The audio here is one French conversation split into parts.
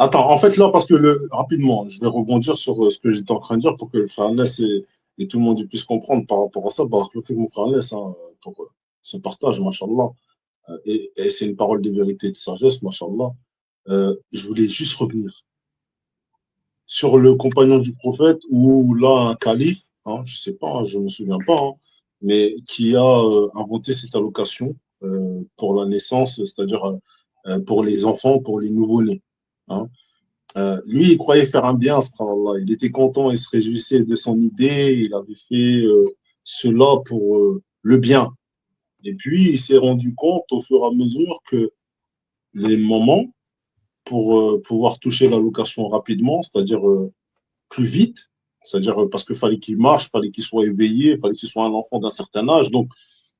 Attends, en fait, là, parce que rapidement, je vais rebondir sur ce que j'étais en train de dire pour que le frère Ness et tout le monde puisse comprendre par rapport à ça. Bah, le fait que mon frère Ness, hein, pour ce partage, machallah, et c'est une parole de vérité et de sagesse, machallah. Je voulais juste revenir sur le compagnon du prophète ou là, un calife, hein, je sais pas, hein, je me souviens pas, hein, mais qui a inventé cette allocation pour la naissance, c'est-à-dire pour les enfants, pour les nouveau-nés. Hein. Lui, il croyait faire un bien, subhanallah. Il était content, il se réjouissait de son idée, il avait fait cela pour le bien. Et puis, il s'est rendu compte au fur et à mesure que les moments pour pouvoir toucher l'allocation rapidement, c'est-à-dire plus vite, c'est-à-dire parce qu'il fallait qu'il marche, fallait qu'il soit éveillé, fallait qu'il soit un enfant d'un certain âge. Donc,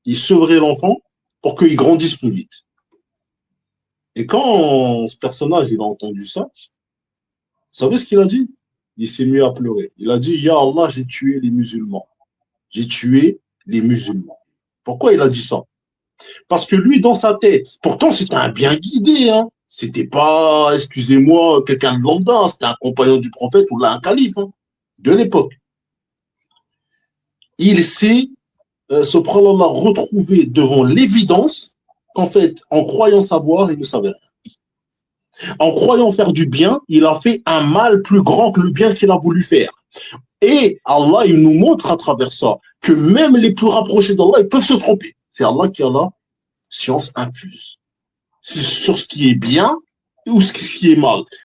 il sevrait l'enfant pour qu'il grandisse plus vite. Et quand ce personnage il a entendu ça, vous savez ce qu'il a dit? Il s'est mis à pleurer. Il a dit, Ya Allah, j'ai tué les musulmans. J'ai tué les musulmans. Pourquoi il a dit ça? Parce que lui, dans sa tête, pourtant c'était un bien guidé, hein. C'était pas, excusez-moi, quelqu'un de lambda, c'était un compagnon du prophète ou là un calife hein, de l'époque. Il s'est, subhanallah, retrouvé devant l'évidence qu'en fait, en croyant savoir, il ne savait rien. En croyant faire du bien, il a fait un mal plus grand que le bien qu'il a voulu faire. Et Allah, il nous montre à travers ça que même les plus rapprochés d'Allah, ils peuvent se tromper. C'est Allah qui a la science infuse sur ce qui est bien ou ce qui est mal.